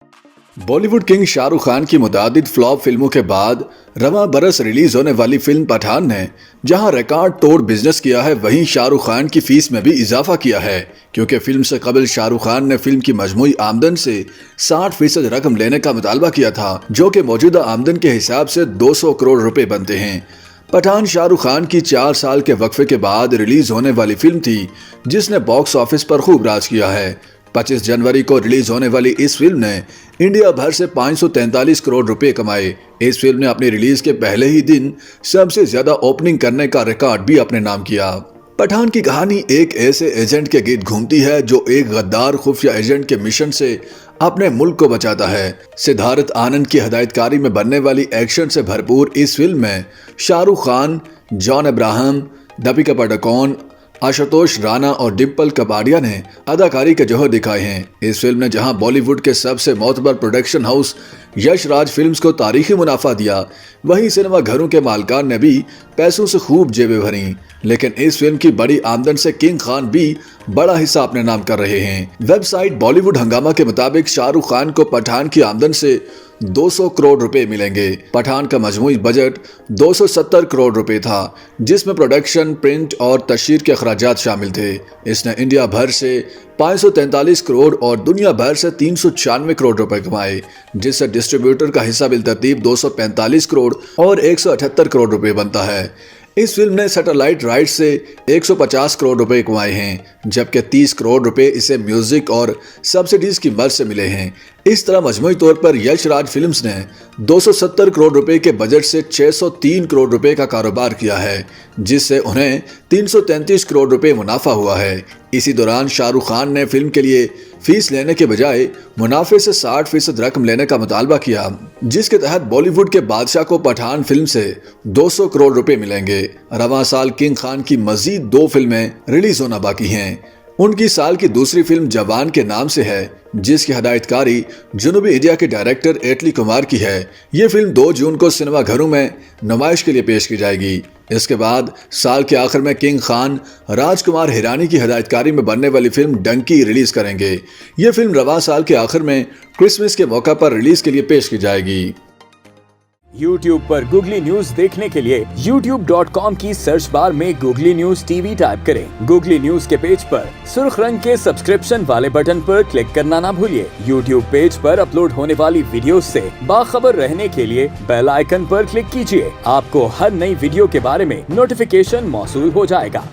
Bollywood king Shahrukh Khan की मुतादिद flop फिल्मों के बाद रवां बरस रिलीज होने वाली फिल्म पठान ने जहां रिकॉर्ड तोड़ बिजनेस किया है, वहीं शाहरुख खान की फीस में भी इजाफा किया है, क्योंकि फिल्म से कबल शाहरुख खान ने फिल्म की मजमूई आमदन से 60% रकम लेने का मुतालबा किया था, जो कि मौजूदा आमदन के हिसाब से 200 करोड़ रुपए बनते हैं। पठान शाहरुख खान की 4 साल के वक्फे के बाद रिलीज होने वाली फिल्म थी, जिसने बॉक्स ऑफिस पर खूब राज किया है। 25 जनवरी को रिलीज होने वाली इस फिल्म ने इंडिया भर से 543 करोड़ रुपए कमाए। इस फिल्म ने अपनी रिलीज के पहले ही दिन सबसे ज्यादा ओपनिंग करने का रिकॉर्ड भी अपने नाम किया। पठान की कहानी एक ऐसे एजेंट के गीत घूमती है जो एक गद्दार खुफिया एजेंट के मिशन से अपने मुल्क को बचाता है। सिद्धार्थ आनंद की हदायतकारी में बनने वाली एक्शन से भरपूर इस फिल्म में शाहरुख खान, जॉन अब्राहम, दीपिका पादुकोण, आशुतोष राणा और डिम्पल कपाड़िया ने अदाकारी के जौहर दिखाए हैं। इस फिल्म ने जहां बॉलीवुड के सबसे मोतबर production house Yash Raj films को तारीखी मुनाफा दिया, वहीं सिनेमा घरों के मालकान ने भी पैसों से खूब जेबें भरी। लेकिन इस फिल्म की बड़ी आमदन से किंग खान भी बड़ा हिस्सा अपने नाम कर रहे हैं। वेबसाइट बॉलीवुड हंगामा के मुताबिक शाहरुख खान को पठान की आमदन से 200 करोड़ रुपए मिलेंगे। पठान का मजमूई बजट 270 करोड़ रुपए था, जिसमें प्रोडक्शन, प्रिंट और तशहीर के अखराजात शामिल थे। इसने इंडिया भर से 543 करोड़ और दुनिया भर से 396 करोड़ रुपए कमाए, जिससे डिस्ट्रीब्यूटर का हिस्सा बिलतरतीब 245 करोड़ और 178 करोड़ रुपए बनता है। इस फिल्म ने सैटेलाइट राइट्स से 150 करोड़ रुपए कमाए हैं, जबकि 30 करोड़ रुपए इसे म्यूजिक और सब्सिडीज की मदद से मिले हैं। इस तरह मजमूई तौर पर यश राज फिल्म्स ने 270 करोड़ रुपए के बजट से 603 करोड़ रुपए का कारोबार किया है, जिससे उन्हें 333 करोड़ रुपए मुनाफा हुआ है। इसी दौरान शाहरुख खान ने फिल्म के लिए फीस लेने के बजाय मुनाफे से 60% रकम लेने का मुतालबा किया, जिसके तहत बॉलीवुड के बादशाह को पठान फिल्म से 200 करोड़ रुपए मिलेंगे। रवां साल किंग खान की मजीद 2 फिल्में रिलीज होना बाकी हैं। उनकी साल की दूसरी फिल्म जवान के नाम से है, जिसकी हदायतकारी जनूबी इंडिया के डायरेक्टर एटली कुमार की है। ये फिल्म 2 जून को सिनेमा घरों में नुमाइश के लिए पेश की जाएगी। इसके बाद साल के आखिर में किंग खान राजकुमार हिरानी की हदायतकारी में बनने वाली फिल्म डंकी रिलीज करेंगे। ये फिल्म रवां साल के आखिर में क्रिसमस के मौका पर रिलीज के लिए पेश की जाएगी। YouTube पर गूगली न्यूज देखने के लिए youtube.com की सर्च बार में गूगली न्यूज टीवी टाइप करें। गूगली न्यूज के पेज पर सुर्ख रंग के सब्सक्रिप्शन वाले बटन पर क्लिक करना ना भूलिए। YouTube पेज पर अपलोड होने वाली वीडियोस से बाखबर रहने के लिए बेल आइकन पर क्लिक कीजिए। आपको हर नई वीडियो के बारे में नोटिफिकेशन मौसूल हो जाएगा।